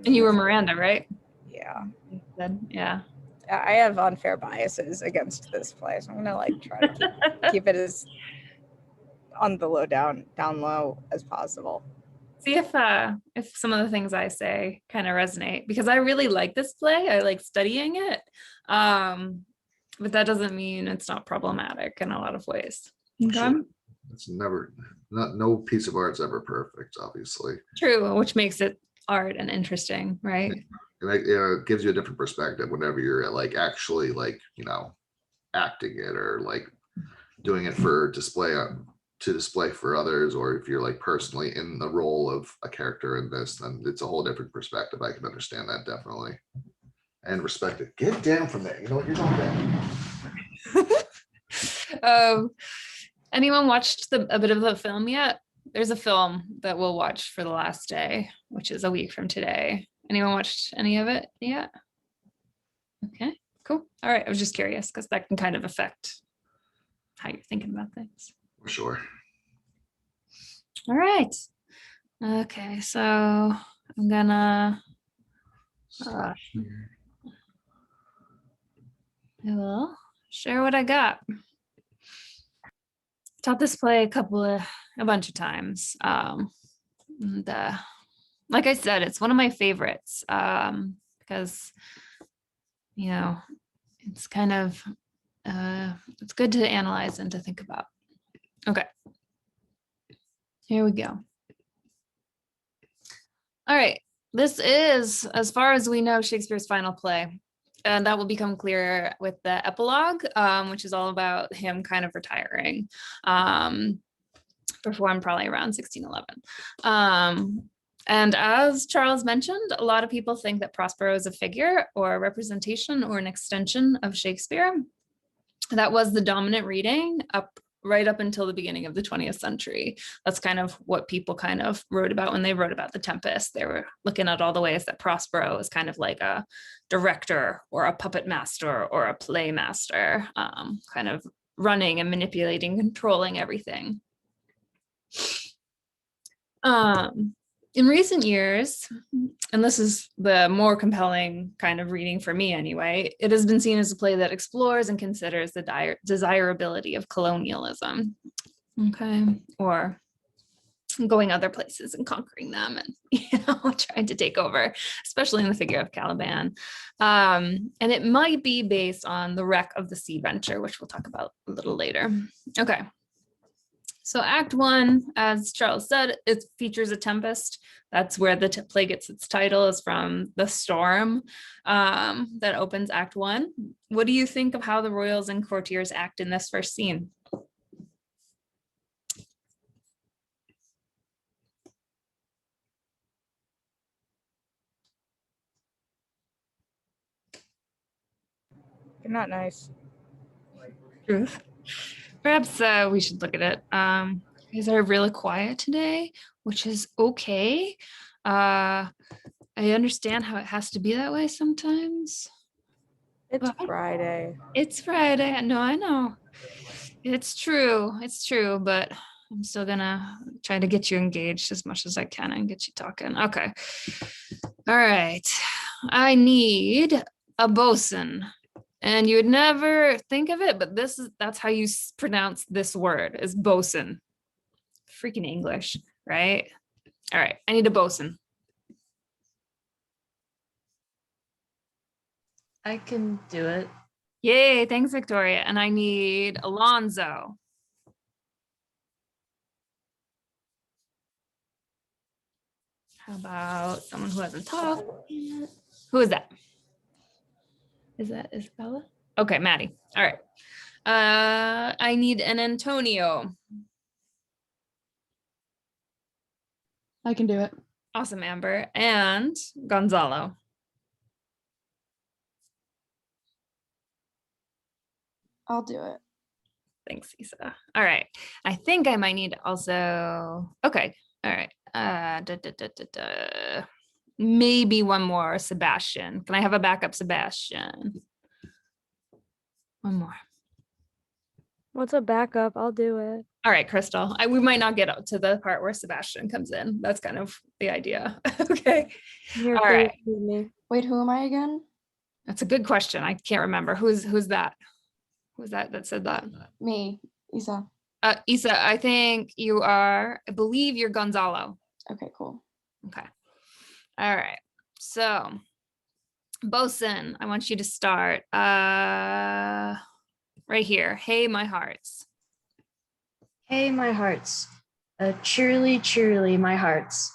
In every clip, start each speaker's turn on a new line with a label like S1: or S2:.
S1: And you were Miranda, right?
S2: Yeah.
S1: Yeah.
S2: I have unfair biases against this play, so I'm gonna like try to keep it as on the down low as possible.
S1: See if some of the things I say kind of resonate, because I really like this play. I like studying it. But that doesn't mean it's not problematic in a lot of ways. Okay.
S3: Sure. It's never, no piece of art's ever perfect, obviously.
S1: True, which makes it art and interesting, right?
S3: And it gives you a different perspective whenever you're like actually like, acting it or like doing it for display to display for others, or if you're like personally in the role of a character in this, then it's a whole different perspective. I can understand that definitely and respect it. Get down from there. You know what you're talking about.
S1: Anyone watched a bit of the film yet? There's a film that we'll watch for the last day, which is a week from today. Anyone watched any of it yet? Okay, cool. All right, I was just curious because that can kind of affect how you're thinking about things.
S3: For sure.
S1: All right. Okay, so I'm gonna I will share what I got. Taught this play a bunch of times. Like I said, it's one of my favorites because it's kind of it's good to analyze and to think about. Okay, here we go. All right, this is, as far as we know, Shakespeare's final play. And that will become clearer with the epilogue, which is all about him kind of retiring, performed probably around 1611. And as Charles mentioned, a lot of people think that Prospero is a figure or a representation or an extension of Shakespeare. That was the dominant reading right up until the beginning of the 20th century. That's kind of what people kind of wrote about when they wrote about The Tempest. They were looking at all the ways that Prospero is kind of like a director or a puppet master or a play master, kind of running and manipulating, controlling everything. In recent years, and this is the more compelling kind of reading for me anyway, it has been seen as a play that explores and considers the desirability of colonialism, okay, or going other places and conquering them and trying to take over, especially in the figure of Caliban. And it might be based on the wreck of the Sea Venture, which we'll talk about a little later. Okay. So Act 1, as Charles said, it features a tempest. That's where the play gets its title, is from the storm that opens Act 1. What do you think of how the royals and courtiers act in this first scene?
S2: They're not nice.
S1: Truth. Perhaps we should look at it. You guys are really quiet today, which is okay. I understand how it has to be that way sometimes.
S2: It's Friday.
S1: It's Friday. No, I know. It's true. It's true, but I'm still gonna try to get you engaged as much as I can and get you talking. Okay. All right. I need a bosun. And you would never think of it, but that's how you pronounce this word, is bosun. Freaking English, right? All right, I need a bosun.
S4: I can do it.
S1: Yay, thanks, Victoria. And I need Alonzo. How about someone who hasn't talked yet? Who is that? Is that Isabella? Okay, Maddie. All right. I need an Antonio.
S5: I can do it.
S1: Awesome, Amber. And Gonzalo.
S5: I'll do it.
S1: Thanks, Isa. All right. I think I might need also. Okay. All right. Maybe one more Sebastian. Can I have a backup Sebastian? One more.
S6: What's a backup? I'll do it.
S1: All right, Crystal. We might not get up to the part where Sebastian comes in. That's kind of the idea. Okay.
S6: Here,
S1: All
S6: please
S1: right.
S6: excuse me.
S5: Wait, who am I again?
S1: That's a good question. I can't remember. Who's that? Who's that said that?
S5: Me, Isa.
S1: Isa, I think you are, I believe you're Gonzalo.
S5: Okay, cool.
S1: Okay. All right. So, Bosun, I want you to start right here. Hey, my hearts.
S4: Hey, my hearts. Cheerily, cheerily, my hearts.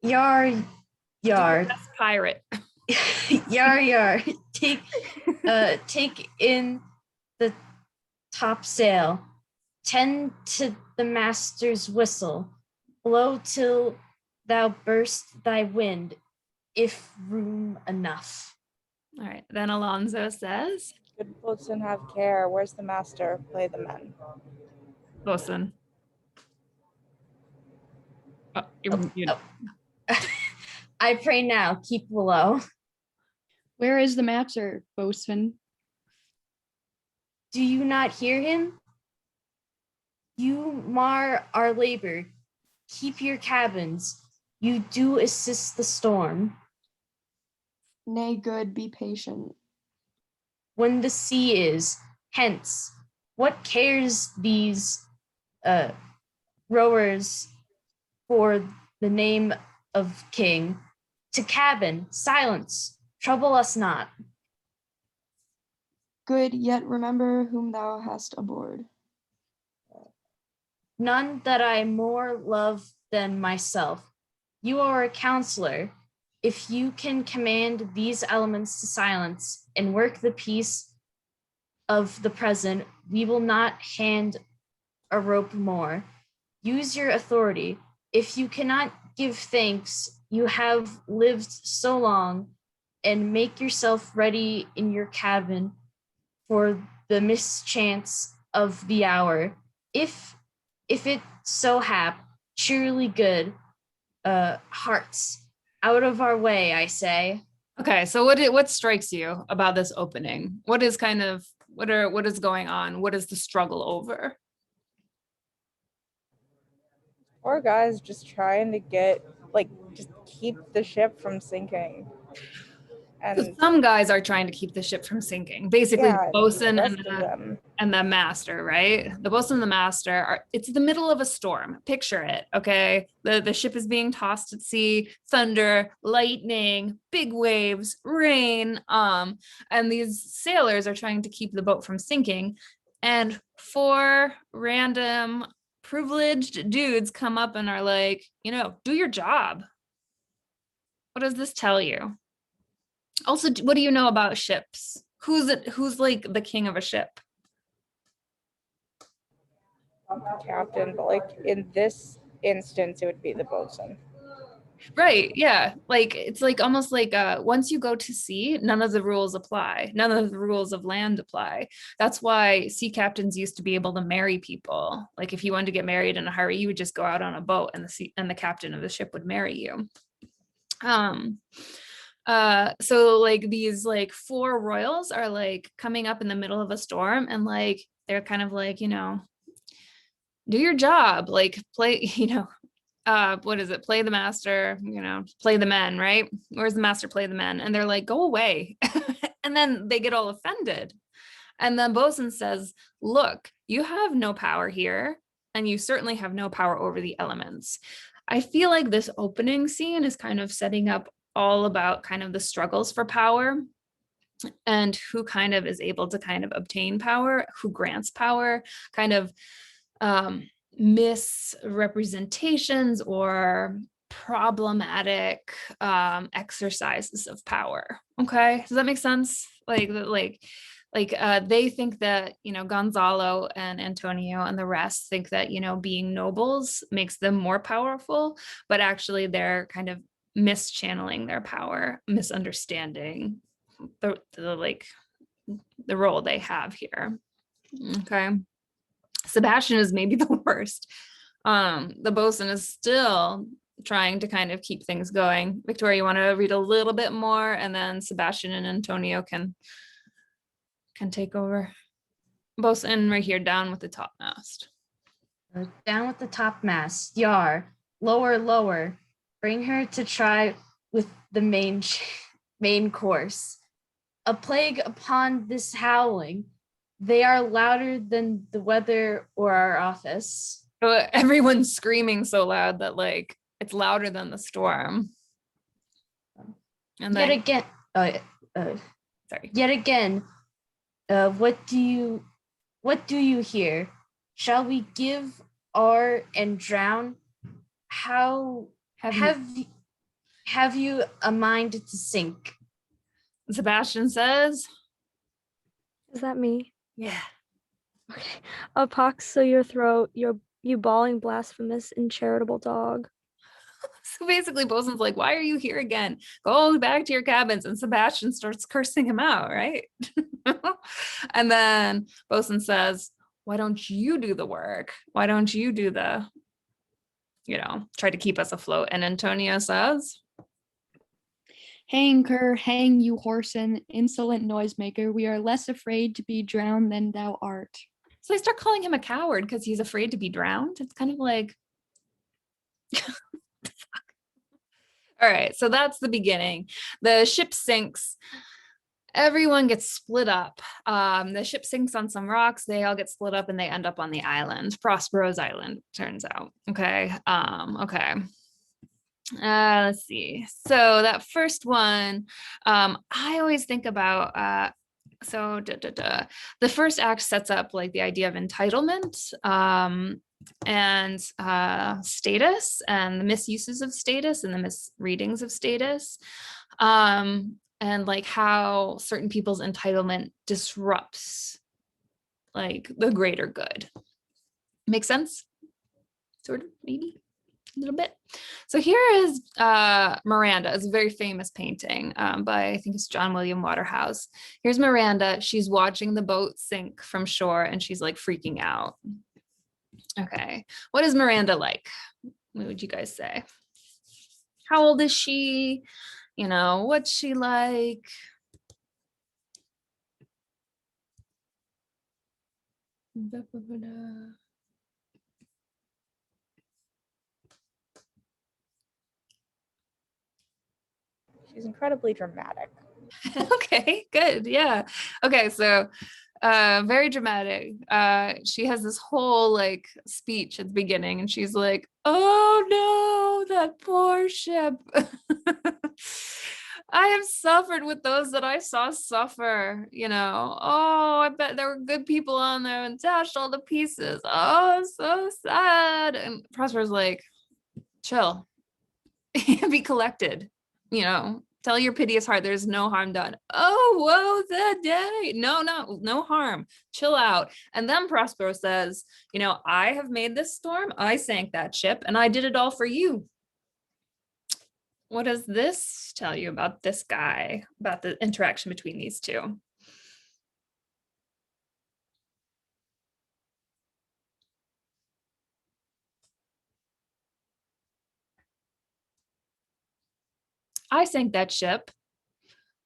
S4: Yar, yar.
S1: Best pirate.
S4: Yar, yar. Take in the topsail. Tend to the master's whistle. Blow till thou burst thy wind, if room enough.
S1: All right. Then Alonso says,
S2: Good boatswain have care. Where's the master? Play the men.
S1: Bosun. Oh, you're muted.
S4: I pray now, keep below.
S5: Where is the master, boatswain?
S4: Do you not hear him? You mar our labor. Keep your cabins. You do assist the storm.
S5: Nay, good, be patient.
S4: When the sea is, hence, what cares these rowers for the name of king? To cabin, silence, trouble us not.
S5: Good, yet remember whom thou hast aboard.
S4: None that I more love than myself. You are a counselor. If you can command these elements to silence and work the peace of the present, we will not hand a rope more. Use your authority. If you cannot give thanks, you have lived so long, and make yourself ready in your cabin for the mischance of the hour. If it so hap, cheerily good, hearts, out of our way, I say.
S1: Okay. So what strikes you about this opening? What is kind of, what is going on? What is the struggle over?
S2: Poor guys just trying to just keep the ship from sinking.
S1: So
S2: And
S1: some guys are trying to keep the ship from sinking. Basically,
S2: yeah,
S1: the bosun
S2: the
S1: and
S2: rest of them.
S1: the master, right? The bosun and the master are, it's the middle of a storm. Picture it, okay? The ship is being tossed at sea, thunder, lightning, big waves, rain, and these sailors are trying to keep the boat from sinking. And four random privileged dudes come up and are like, do your job. What does this tell you? Also, what do you know about ships? Who's like the king of a ship?
S2: Captain, but like in this instance, it would be the boatswain.
S1: Right, yeah. Like it's like almost like once you go to sea, none of the rules apply. None of the rules of land apply. That's why sea captains used to be able to marry people. Like if you wanted to get married in a hurry, you would just go out on a boat and the captain of the ship would marry you. So like these like four royals are like coming up in the middle of a storm, and like they're kind of like, do your job, like play, what is it? Play the master, play the men, right? Where's the master? Play the men. And they're like, go away. And then they get all offended. And then bosun says, look, you have no power here, and you certainly have no power over the elements. I feel like this opening scene is kind of setting up all about kind of the struggles for power and who kind of is able to kind of obtain power, who grants power, kind of misrepresentations or problematic exercises of power. Okay, does that make sense? Like they think that Gonzalo and Antonio and the rest think that being nobles makes them more powerful, but actually they're kind of mischanneling their power, misunderstanding the role they have here. Okay. Sebastian is maybe the worst. The bosun is still trying to kind of keep things going. Victoria, you want to read a little bit more, and then Sebastian and Antonio can take over. Bosun right here, down with the topmast.
S4: Down with the topmast. Yar, lower, lower. Bring her to try with the main course. A plague upon this howling. They are louder than the weather or our office.
S1: Everyone's screaming so loud that like it's louder than the storm. And
S4: Yet
S1: then,
S4: again,
S1: sorry.
S4: yet again, what do you hear? Shall we give our and drown? How have you a mind to sink?
S1: Sebastian says,
S6: Is that me?
S1: yeah.
S6: Okay. A pox so your throat, you bawling blasphemous and charitable dog.
S1: So basically, Bosun's like, why are you here again? Go back to your cabins. And Sebastian starts cursing him out, right? And then Bosun says, why don't you do the work? Why don't you do the, try to keep us afloat? And Antonio says,
S5: Hang, cur, hang, you whoreson, insolent noisemaker. We are less afraid to be drowned than thou art.
S1: so they start calling him a coward because he's afraid to be drowned. It's kind of like, all right, so that's the beginning. The ship sinks. Everyone gets split up. The ship sinks on some rocks. They all get split up and they end up on the island, Prospero's Island, turns out. Okay. Okay. Let's see. So that first one, I always think about, the first act sets up like the idea of entitlement, and status and the misuses of status and the misreadings of status, and like how certain people's entitlement disrupts like the greater good. Make sense? Sort of, maybe a little bit. So here is Miranda. It's a very famous painting by, I think it's John William Waterhouse. Here's Miranda. She's watching the boat sink from shore and she's like freaking out. Okay, what is Miranda like? What would you guys say? How old is she? What's she like?
S2: She's incredibly dramatic.
S1: Okay, good. Yeah. Okay, so very dramatic. She has this whole like speech at the beginning and she's like, oh no, that poor ship. I have suffered with those that I saw suffer, oh, I bet there were good people on there and dashed all to pieces. Oh, so sad. And Prosper's like, chill. Be collected, tell your piteous heart there's no harm done. Oh, woe the day. No harm. Chill out. And then Prospero says, I have made this storm. I sank that ship and I did it all for you. What does this tell you about this guy, about the interaction between these two? I sank that ship.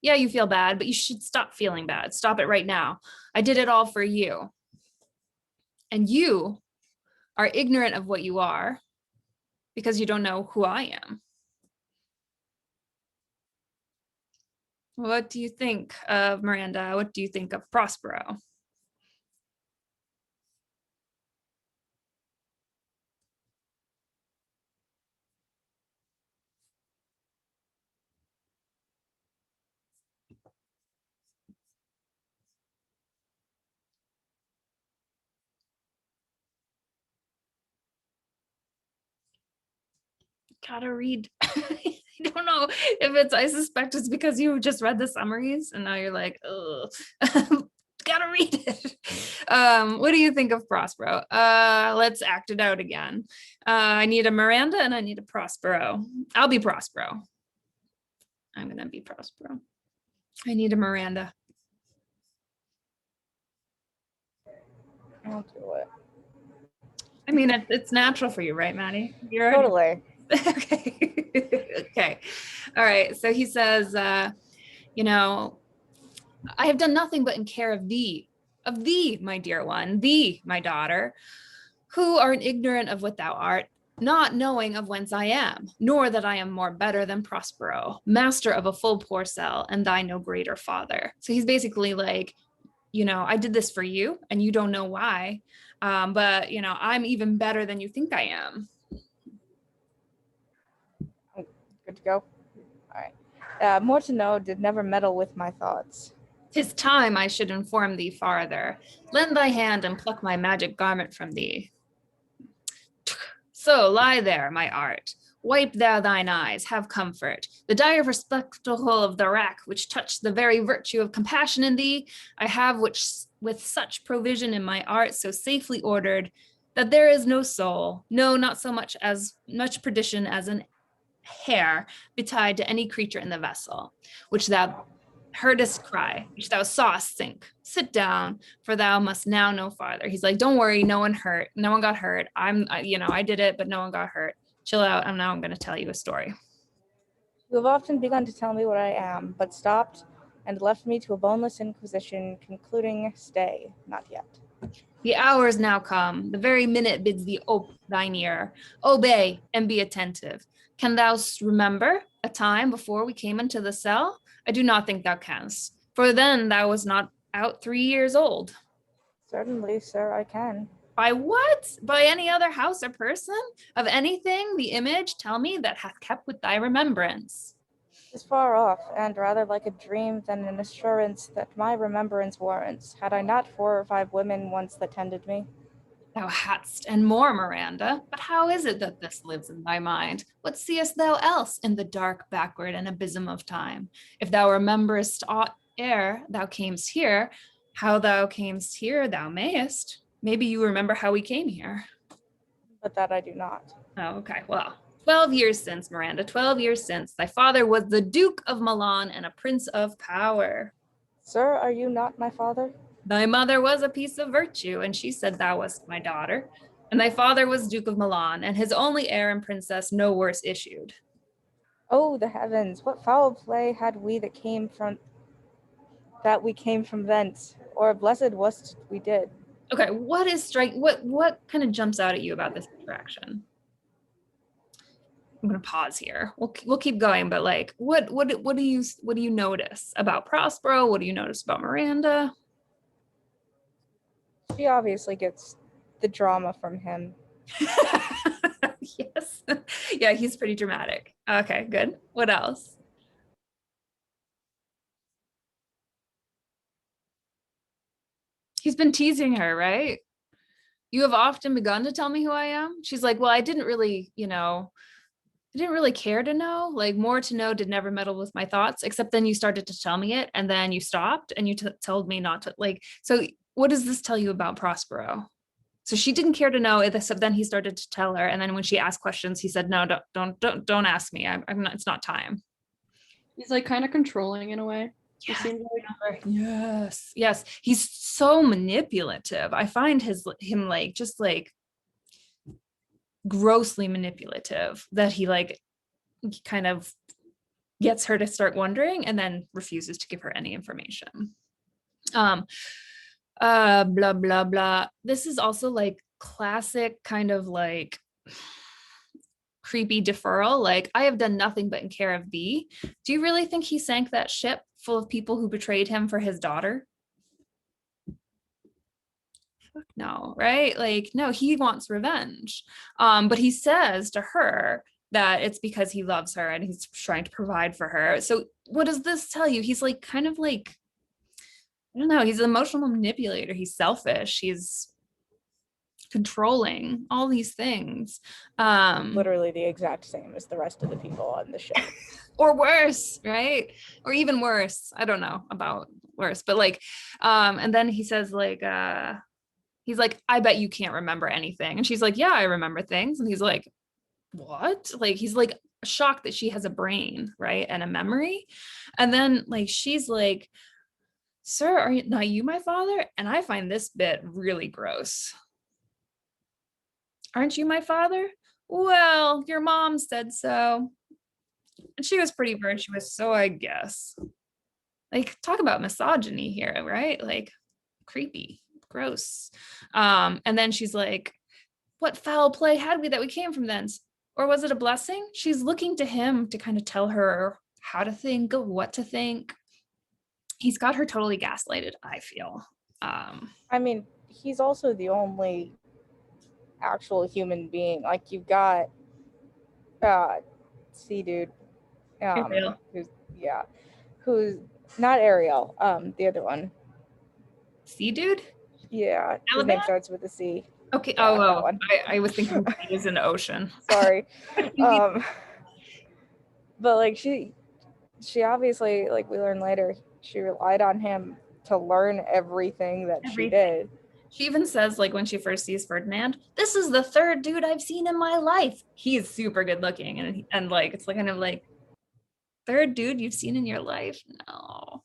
S1: Yeah, you feel bad, but you should stop feeling bad. Stop it right now. I did it all for you. And you are ignorant of what you are because you don't know who I am. What do you think of Miranda? What do you think of Prospero? Gotta read. I don't know if I suspect it's because you just read the summaries and now you're like, oh, gotta read it. What do you think of Prospero? Let's act it out again. I need a Miranda and I need a Prospero. I'll be Prospero. I'm gonna be Prospero. I need a Miranda.
S2: I'll do it.
S1: I mean, it's natural for you, right, Maddie? You're
S2: Totally.
S1: okay. Okay. All right. So he says, I have done nothing but in care of thee. of thee, my dear one, thee, my daughter, who art ignorant of what thou art, not knowing of whence I am, nor that I am more better than Prospero, master of a full poor cell, and thy no greater father. So he's basically like, I did this for you, and you don't know why, but I'm even better than you think I am.
S2: Good to go. All right. More to know did never meddle with my thoughts.
S1: 'Tis time I should inform thee farther. Lend thy hand and pluck my magic garment from thee. So lie there, my art. Wipe thou thine eyes, have comfort. The dire spectacle of the rack, which touched the very virtue of compassion in thee, I have which with such provision in my art so safely ordered, that there is no soul, no, not so much as much perdition as an hair betide to any creature in the vessel, which thou heardest cry, which thou sawest sink. Sit down, for thou must now know farther. He's like, don't worry, no one got hurt. I did it, but no one got hurt. Chill out, and now I'm going to tell you a story.
S2: You have often begun to tell me what I am, but stopped and left me to a boneless inquisition, concluding, stay, not yet.
S1: The hour is now come. The very minute bids thee ope thine ear. Obey and be attentive. Can thou remember a time before we came into the cell? I do not think thou canst, for then thou was not out 3 years old.
S2: Certainly, sir, I can.
S1: By what? By any other house or person? Of anything, the image, tell me, that hath kept with thy remembrance.
S2: Is far off, and rather like a dream than an assurance that my remembrance warrants. Had I not 4 or 5 women once that tended me?
S1: Thou hadst, and more, Miranda. But how is it that this lives in thy mind? What seest thou else in the dark backward and abysm of time? If thou rememberest aught ere thou camest here, how thou camest here thou mayest. Maybe you remember how we came here.
S2: But that I do not.
S1: Oh, okay. Well, 12 years since, Miranda, 12 years since, thy father was the Duke of Milan and a prince of power.
S2: Sir, are you not my father?
S1: Thy mother was a piece of virtue, and she said thou wast my daughter. And thy father was Duke of Milan, and his only heir and princess no worse issued.
S2: Oh, the heavens, what foul play had we that we came from thence, or blessed was we did.
S1: Okay, what kind of jumps out at you about this interaction? I'm gonna pause here. We'll keep going, but like, what do you notice about Prospero? What do you notice about Miranda?
S2: She obviously gets the drama from him.
S1: Yes. Yeah, he's pretty dramatic. Okay, good. What else? He's been teasing her, right? You have often begun to tell me who I am. She's like, well, I didn't really care to know. Like, more to know did never meddle with my thoughts, except then you started to tell me it, and then you stopped and you told me not to. Like, so what does this tell you about Prospero? So she didn't care to know, except then he started to tell her, and then when she asked questions, he said, no, don't ask me. I'm not. It's not time.
S5: He's like kind of controlling in a way.
S1: Yeah.
S5: It seems like.
S1: Yes. He's so manipulative. I find him like just like grossly manipulative, that he like kind of gets her to start wondering and then refuses to give her any information. Blah blah blah. This is also like classic kind of like creepy deferral. Like, I have done nothing but in care of thee. Do you really think he sank that ship full of people who betrayed him for his daughter? No, right? Like, no, he wants revenge. But he says to her that it's because he loves her and he's trying to provide for her. So what does this tell you? He's like kind of like, I don't know, he's an emotional manipulator. He's selfish. He's controlling, all these things.
S2: Literally the exact same as the rest of the people on the ship.
S1: Or worse, right? Or even worse. I don't know about worse, but like, and then he says like, he's like, I bet you can't remember anything. And she's like, yeah, I remember things. And he's like, what? Like, he's like shocked that she has a brain, right? And a memory. And then like, she's like, sir, are you not you my father? And I find this bit really gross. Aren't you my father? Well, your mom said so. And she was pretty virtuous, so I guess. Like, talk about misogyny here, right? Like, creepy, gross. And then she's like, what foul play had we that we came from thence? Or was it a blessing? She's looking to him to kind of tell her how to think, of what to think. He's got her totally gaslighted, I feel.
S2: I mean, he's also the only actual human being. Like you've got Sea Dude,
S1: Ariel.
S2: who's not Ariel, the other one.
S1: See, dude?
S2: Yeah, his name
S1: Caliban?
S2: starts with a C.
S1: Okay.
S2: Yeah, that
S1: Oh,
S2: one.
S1: I was thinking he was in the ocean.
S2: Sorry. But like she obviously, like we learn later, she relied on him to learn everything that she did.
S1: She even says, like, when she first sees Ferdinand, this is the third dude I've seen in my life. He's super good looking. And like, it's like kind of like, third dude you've seen in your life? No.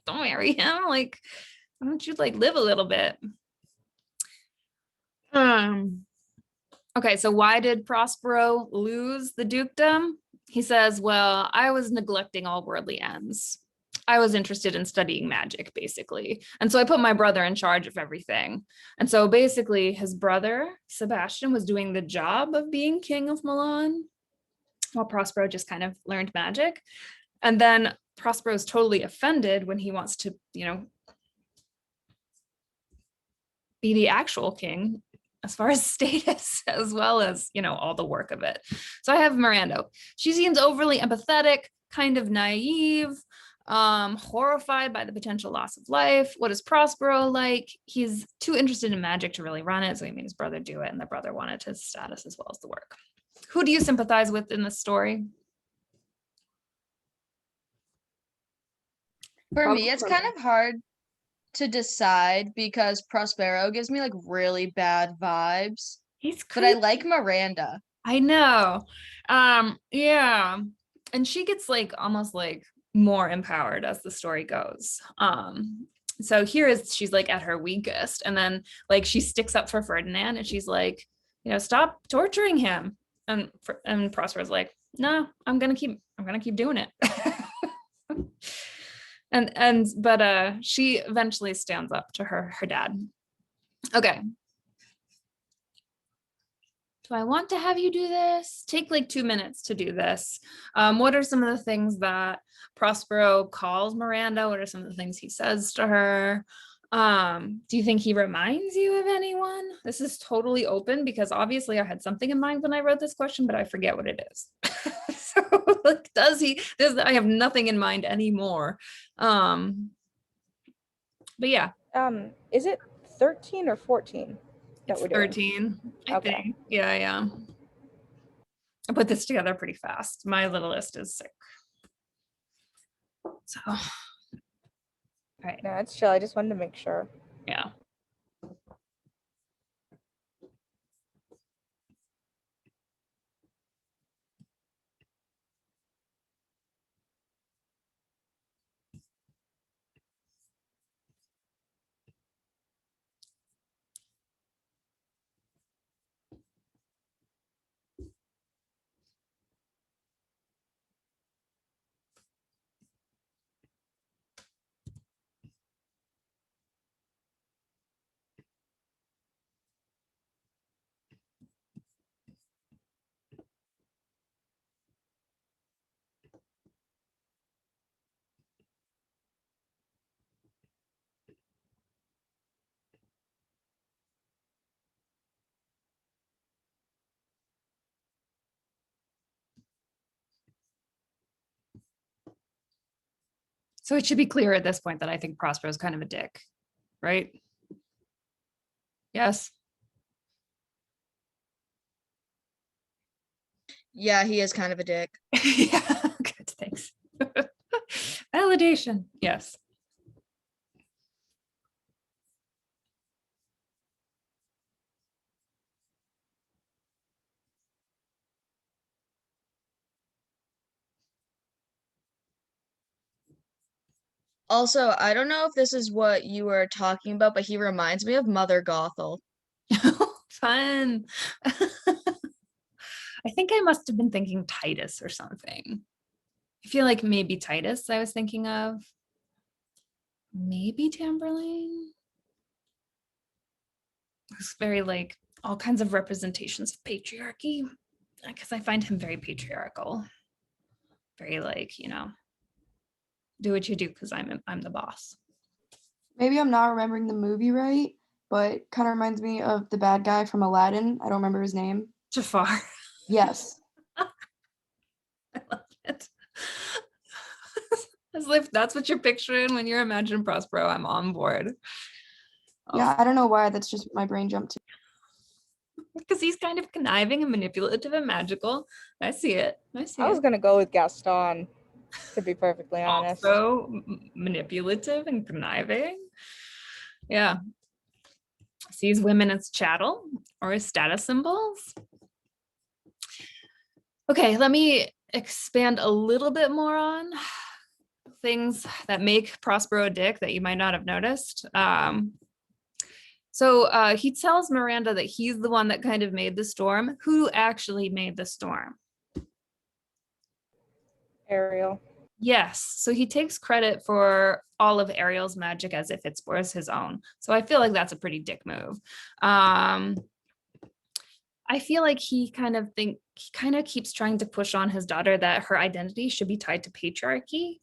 S1: Don't marry him. Like, why don't you like live a little bit? Okay, so why did Prospero lose the dukedom? He says, well, I was neglecting all worldly ends. I was interested in studying magic, basically. And so I put my brother in charge of everything. And so basically his brother, Sebastian, was doing the job of being king of Milan, while Prospero just kind of learned magic. And then Prospero is totally offended when he wants to, be the actual king as far as status, as well as, all the work of it. So I have Miranda. She seems overly empathetic, kind of naive, horrified by the potential loss of life. What is Prospero like? He's too interested in magic to really run it, so he made his brother do it, and the brother wanted his status as well as the work. Who do you sympathize with in this story?
S4: For me, it's kind of hard to decide because Prospero gives me like really bad vibes,
S1: He's
S4: but I
S1: creepy.
S4: like Miranda.
S1: I know. Yeah. And she gets like almost like more empowered as the story goes. So she's like at her weakest, and then like she sticks up for Ferdinand, and she's like, stop torturing him. And Prospero's like, no, I'm gonna keep doing it. But she eventually stands up to her dad. Okay. Do I want to have you do this? Take like 2 minutes to do this. What are some of the things that Prospero calls Miranda? What are some of the things he says to her? Do you think he reminds you of anyone? This is totally open because obviously I had something in mind when I wrote this question, but I forget what it is. So like, I have nothing in mind anymore. But yeah.
S2: Is it 13 or 14 that
S1: It's
S2: we're doing?
S1: 13, I
S2: Okay.
S1: think. Yeah. I put this together pretty fast. My little list is sick. So, all right.
S2: No, it's chill. I just wanted to make sure.
S1: Yeah. So it should be clear at this point that I think Prospero is kind of a dick, right? Yes.
S4: Yeah, he is kind of a dick.
S1: Yeah. Good. Thanks. Validation. Yes.
S4: Also, I don't know if this is what you were talking about, but he reminds me of Mother Gothel.
S1: Fun. I think I must have been thinking Titus or something. I feel like maybe Titus I was thinking of. Maybe Tamburlaine. It's very like all kinds of representations of patriarchy, because I find him very patriarchal. Very like, you know, do what you do because I'm the boss.
S7: Maybe I'm not remembering the movie right, but kind of reminds me of the bad guy from Aladdin. I don't remember his name.
S1: Jafar.
S7: Yes.
S1: I love it. As if that's what you're picturing when you're imagining Prospero, I'm on board.
S7: Yeah, I don't know why. That's just what my brain jumped to.
S1: Because he's kind of conniving and manipulative and magical. I see it. I see
S2: I was
S1: it.
S2: gonna go with Gaston, to be perfectly honest.
S1: Also manipulative and conniving. Yeah. Sees women as chattel or as status symbols. Okay, let me expand a little bit more on things that make Prospero a dick that you might not have noticed. So he tells Miranda that he's the one that kind of made the storm. Who actually made the storm?
S2: Ariel.
S1: Yes. So he takes credit for all of Ariel's magic as if it was his own. So I feel like that's a pretty dick move. I feel like he kind of keeps trying to push on his daughter that her identity should be tied to patriarchy.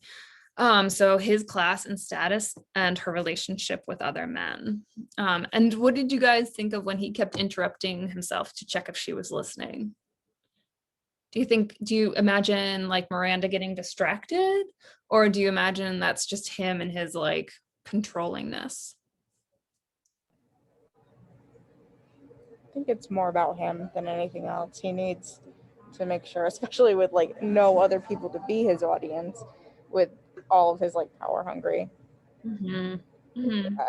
S1: So his class and status and her relationship with other men. And what did you guys think of when he kept interrupting himself to check if she was listening? Do you imagine like Miranda getting distracted, or do you imagine that's just him and his like controllingness?
S2: I think it's more about him than anything else. He needs to make sure, especially with like no other people to be his audience, with all of his like power hungry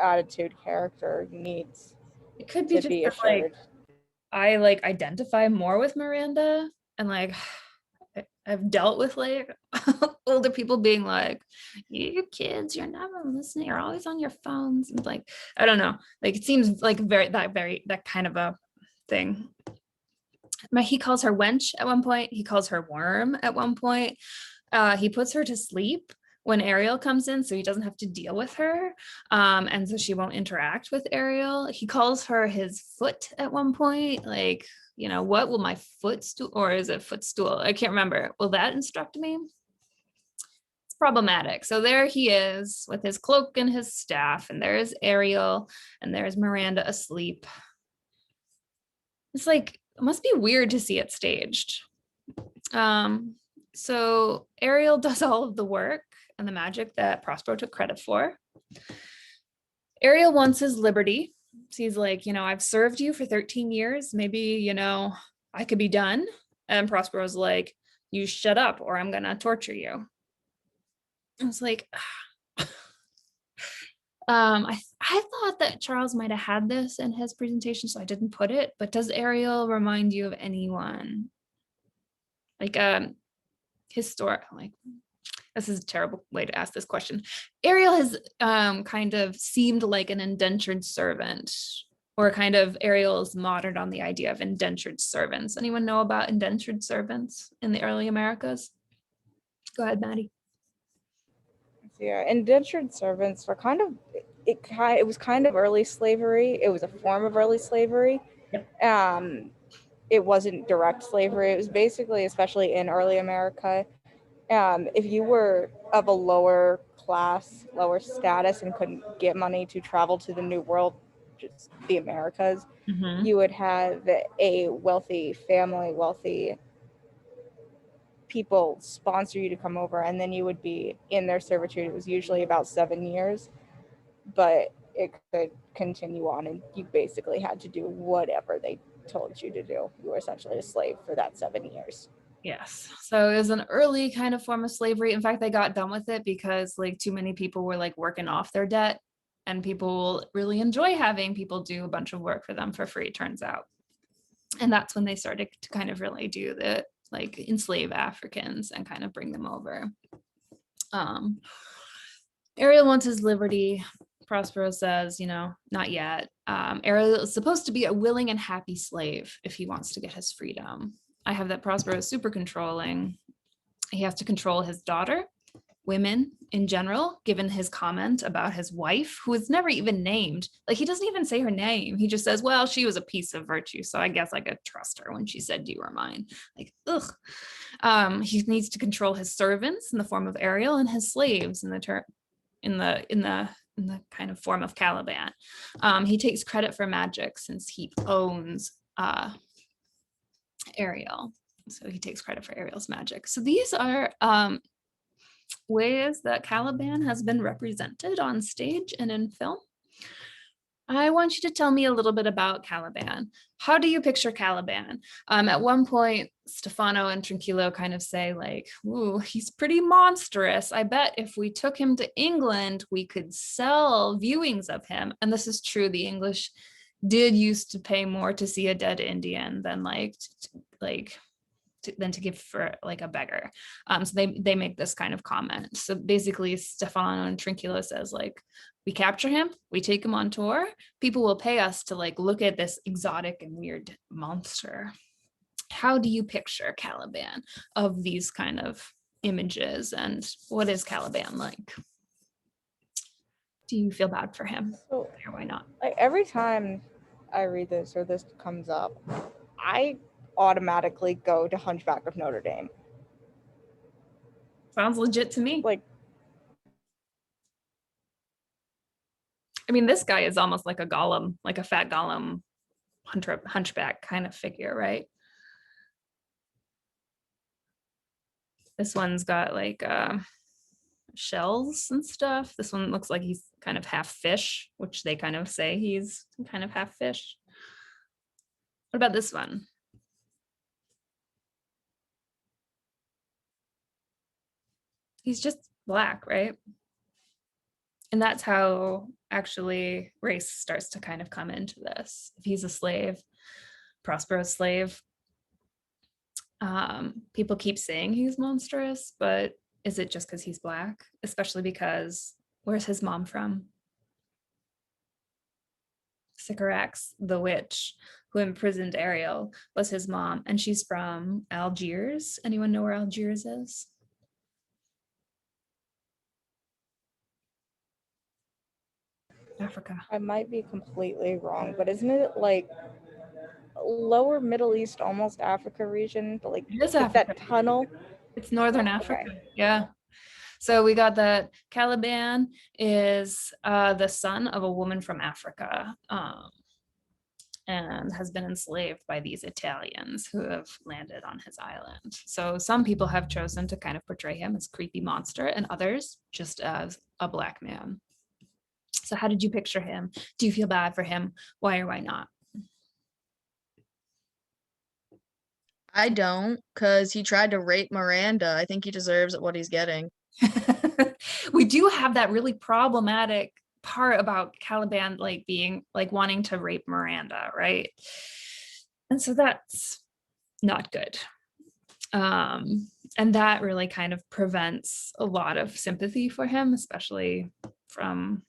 S2: attitude character needs
S1: It could be
S2: to
S1: just
S2: be
S1: that, like,
S2: assured.
S1: I like identify more with Miranda, and like I've dealt with like older people being like, you kids, you're never listening, you're always on your phones, and like I don't know, like it seems like that kind of a thing. He calls her wench at one point, he calls her worm at one point. He puts her to sleep when Ariel comes in, so he doesn't have to deal with her, and so she won't interact with Ariel. He calls her his foot at one point, like, you know, what will my footstool, or is it footstool? I can't remember. Will that instruct me? It's problematic. So there he is with his cloak and his staff, and there's Ariel, and there's Miranda asleep. It's like, it must be weird to see it staged. So Ariel does all of the work and the magic that Prospero took credit for. Ariel wants his liberty. So he's like, you know, I've served you for 13 years. Maybe, you know, I could be done. And Prospero's like, you shut up or I'm going to torture you. I was like, I thought that Charles might have had this in his presentation, so I didn't put it. But does Ariel remind you of anyone? Like historic, like, this is a terrible way to ask this question. Ariel has kind of seemed like an indentured servant, or kind of Ariel's modern on the idea of indentured servants. Anyone know about indentured servants in the early Americas? Go ahead, Maddie.
S2: Yeah, indentured servants were kind of it was kind of early slavery. It was a form of early slavery.
S1: Yep.
S2: It wasn't direct slavery. It was basically, especially in early America, if you were of a lower class, lower status, and couldn't get money to travel to the New World, just the Americas, you would have a wealthy family, wealthy people sponsor you to come over, and then you would be in their servitude. It was usually about 7 years, but it could continue on, and you basically had to do whatever they told you to do. You were essentially a slave for that 7 years.
S1: Yes. So it was an early kind of form of slavery. In fact, they got done with it because like too many people were like working off their debt, and people really enjoy having people do a bunch of work for them for free, turns out. And that's when they started to kind of really do the like enslave Africans and kind of bring them over. Ariel wants his liberty. Prospero says, you know, not yet. Ariel is supposed to be a willing and happy slave if he wants to get his freedom. I have that Prospero is super controlling. He has to control his daughter women in general, given his comment about his wife, who is never even named. Like, he doesn't even say her name. He just says, well, she was a piece of virtue, so I guess I could trust her when she said you were mine. Like, ugh. He needs to control his servants in the form of Ariel and his slaves in the kind of form of Caliban. He takes credit for magic since he owns Ariel. So he takes credit for Ariel's magic. So these are ways that Caliban has been represented on stage and in film. I want you to tell me a little bit about Caliban. How do you picture Caliban? At one point, Stefano and Trinquillo kind of say like, ooh, he's pretty monstrous. I bet if we took him to England, we could sell viewings of him. And this is true. The English did used to pay more to see a dead Indian than than to give for like a beggar. So they make this kind of comment. So basically Stefano and Trinquillo says like, we capture him, we take him on tour, people will pay us to like look at this exotic and weird monster. How do you picture Caliban of these kind of images, and what is Caliban like? Do you feel bad for him?
S2: So,
S1: Or why not?
S2: like every time I read this or this comes up, I automatically go to Hunchback of Notre Dame.
S1: Sounds legit to me.
S2: Like,
S1: I mean, this guy is almost like a golem, like a fat golem hunchback kind of figure, right? This one's got like shells and stuff. This one looks like he's kind of half fish, which they kind of say he's kind of half fish. What about this one? He's just black, right? And that's how actually race starts to kind of come into this. If he's a slave, Prospero's slave, people keep saying he's monstrous, but is it just because he's black? Especially because where's his mom from? Sycorax, the witch who imprisoned Ariel, was his mom, and she's from Algiers. Anyone know where Algiers is? Africa.
S2: I might be completely wrong, but isn't it like lower Middle East, almost Africa region? But like
S1: It is
S2: with
S1: Africa.
S2: that tunnel.
S1: It's Northern
S2: Okay.
S1: Africa. Yeah. So we got that Caliban is the son of a woman from Africa, and has been enslaved by these Italians who have landed on his island. So some people have chosen to kind of portray him as creepy monster, and others just as a black man. So how did you picture him? Do you feel bad for him? Why or why not?
S8: I don't, because he tried to rape Miranda. I think he deserves what he's getting.
S1: We do have that really problematic part about Caliban like being like wanting to rape Miranda, right? And so that's not good. And that really kind of prevents a lot of sympathy for him, especially from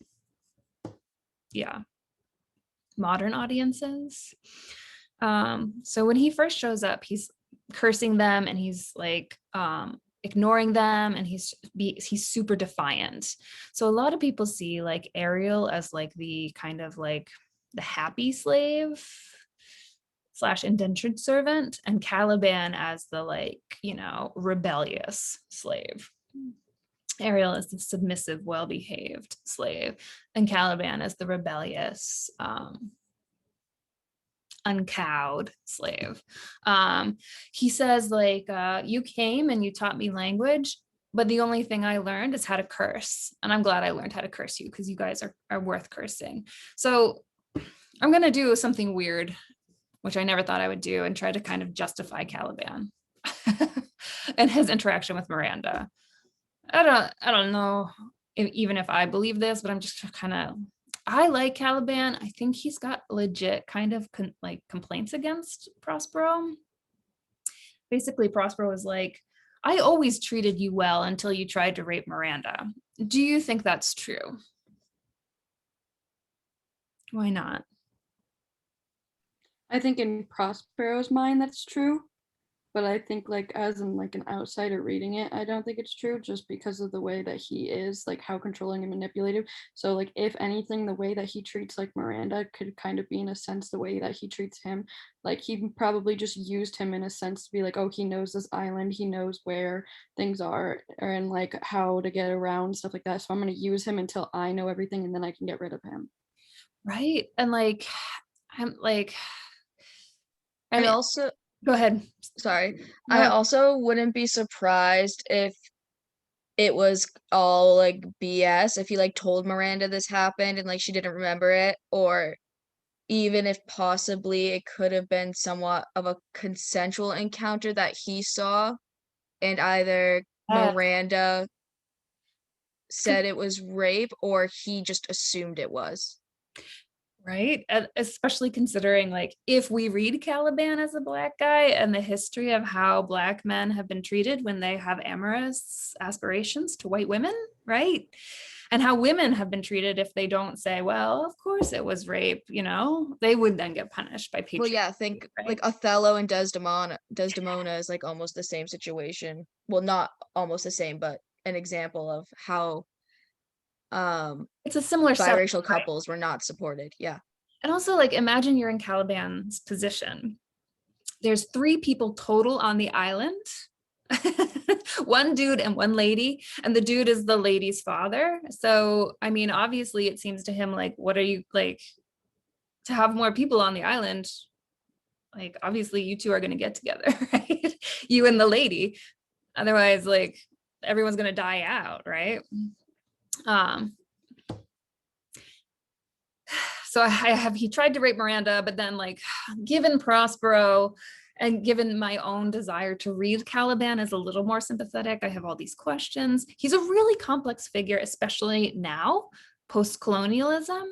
S1: modern audiences. So when he first shows up, he's cursing them and he's like ignoring them, and he's super defiant. So a lot of people see like Ariel as like the kind of like the happy slave / indentured servant, and Caliban as the like, rebellious slave. Ariel is the submissive, well-behaved slave, and Caliban is the rebellious, uncowed slave. He says like, you came and you taught me language, but the only thing I learned is how to curse. And I'm glad I learned how to curse you because you guys are worth cursing. So I'm going to do something weird, which I never thought I would do, and try to kind of justify Caliban and his interaction with Miranda. I don't know even if I believe this, but I'm just I like Caliban. I think he's got legit kind of complaints against Prospero. Basically, Prospero was like, I always treated you well until you tried to rape Miranda. Do you think that's true? Why not?
S5: I think in Prospero's mind, that's true. but I think like as in like an outsider reading it, I don't think it's true just because of the way that he is, like how controlling and manipulative. So like if anything, the way that he treats like Miranda could kind of be in a sense the way that he treats him. Like he probably just used him in a sense to be like, oh, he knows this island, he knows where things are and like how to get around, stuff like that. So I'm gonna use him until I know everything and then I can get rid of him.
S1: Right. And like, I'm like, I
S8: I
S1: mean,
S8: also,
S1: go ahead.
S8: sorry, I
S1: No.
S8: also wouldn't be surprised if it was all like BS, if he like told Miranda this happened and like she didn't remember it, or even if possibly it could have been somewhat of a consensual encounter that he saw, and either
S1: Yes.
S8: Miranda said it was rape or he just assumed it was.
S1: Right. Especially considering like if we read Caliban as a Black guy and the history of how Black men have been treated when they have amorous aspirations to white women, right? And how women have been treated if they don't say, well, of course it was rape, you know, they would then get punished by patriarchy.
S8: Well, yeah, think
S1: right?
S8: like Othello and Desdemona is like almost the same situation. Well, not almost the same, but an example of how
S1: It's a similar setup,
S8: biracial
S1: right?
S8: couples were not supported. Yeah.
S1: And also like imagine you're in Caliban's position. There's 3 people total on the island. One dude and one lady, and the dude is the lady's father. So I mean, obviously it seems to him like, what are you like to have more people on the island? Like obviously you two are going to get together, right? You and the lady. Otherwise, like everyone's going to die out, right? So he tried to rape Miranda, but then like given Prospero and given my own desire to read Caliban as a little more sympathetic, I have all these questions. He's a really complex figure, especially now, post-colonialism.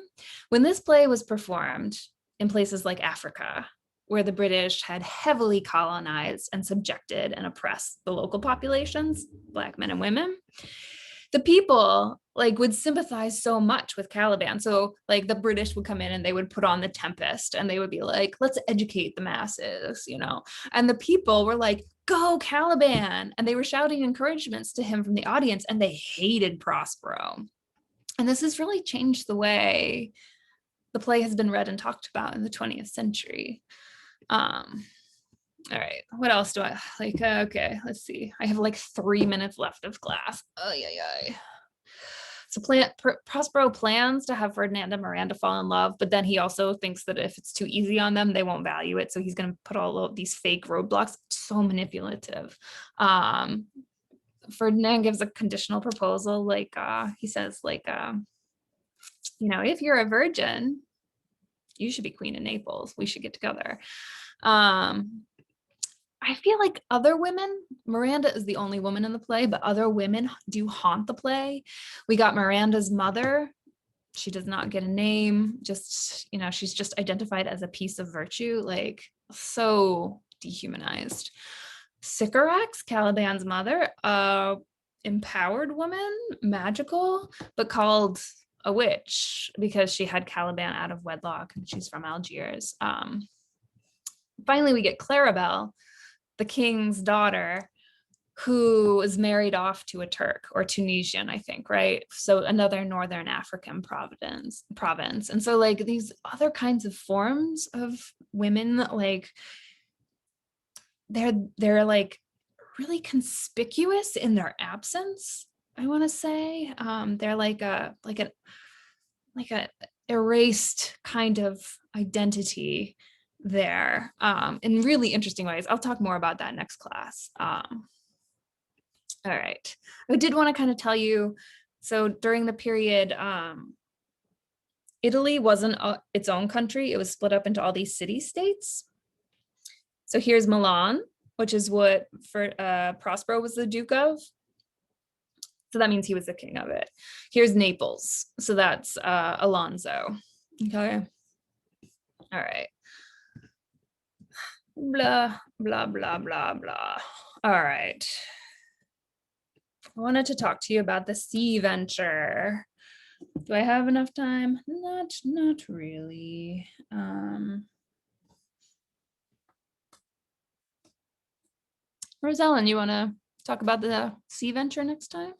S1: When this play was performed in places like Africa, where the British had heavily colonized and subjected and oppressed the local populations, Black men and women, the people like would sympathize so much with Caliban. So like the British would come in and they would put on The Tempest and they would be like, let's educate the masses, you know? And the people were like, go Caliban. And they were shouting encouragements to him from the audience and they hated Prospero. And this has really changed the way the play has been read and talked about in the 20th century. All right, what else do I like? Okay, let's see. I have like 3 minutes left of class. Oh, yeah. So Prospero plans to have Ferdinand and Miranda fall in love, but then he also thinks that if it's too easy on them, they won't value it. So he's going to put all of these fake roadblocks. So manipulative. Ferdinand gives a conditional proposal, like he says, like, you know, if you're a virgin, you should be queen of Naples. We should get together. I feel like other women, Miranda is the only woman in the play, but other women do haunt the play. We got Miranda's mother. She does not get a name. Just, you know, she's just identified as a piece of virtue, like so dehumanized. Sycorax, Caliban's mother, empowered woman, magical, but called a witch because she had Caliban out of wedlock and she's from Algiers. Finally, we get Claribel, the king's daughter, who is married off to a Turk or Tunisian, I think, right? So another Northern African province. And so like these other kinds of forms of women, like they're like really conspicuous in their absence, I want to say. They're like a erased kind of identity there in really interesting ways. I'll talk more about that next class. All right. I did want to kind of tell you, so during the period, Italy wasn't its own country. It was split up into all these city-states. So here's Milan, which is what Prospero was the Duke of. So that means he was the king of it. Here's Naples. So that's Alonso. Okay. All right. Blah, blah, blah, blah, blah. All right. I wanted to talk to you about the sea venture. Do I have enough time? Not really. Rosellen, you want to talk about the sea venture next time?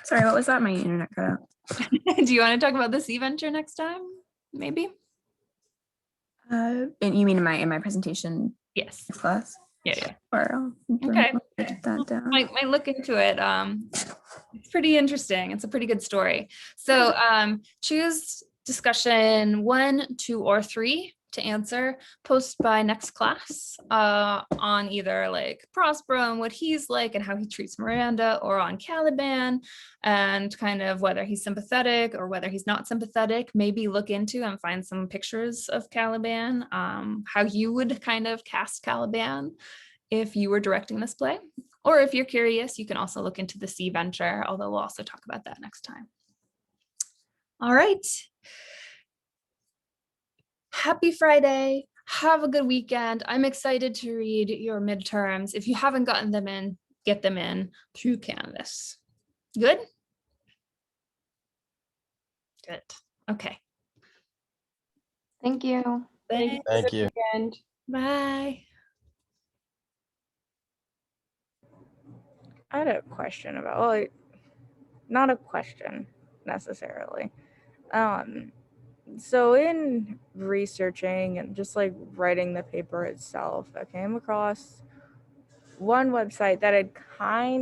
S9: Sorry, what was that? My internet cut out.
S1: Do you want to talk about the sea venture next time? Maybe.
S9: And you mean in my presentation
S1: Yes.
S9: class?
S1: Yeah.
S9: Or I'll
S1: Okay.
S9: write that down.
S1: Might look into it. It's pretty interesting. It's a pretty good story. So choose discussion 1, 2, or 3 to answer. Post by next class on either like Prospero and what he's like and how he treats Miranda, or on Caliban and kind of whether he's sympathetic or whether he's not sympathetic. Maybe look into and find some pictures of Caliban, how you would kind of cast Caliban if you were directing this play. Or if you're curious, you can also look into the sea venture, although we'll also talk about that next time. All right. Happy Friday. Have a good weekend. I'm excited to read your midterms. If you haven't gotten them in, get them in through Canvas. Good? Good. Okay.
S7: Thank you.
S1: Thanks.
S10: Thank you.
S5: And
S1: Bye.
S2: I had a question about, well, not a question necessarily. So in researching and just like writing the paper itself, I came across one website that had kind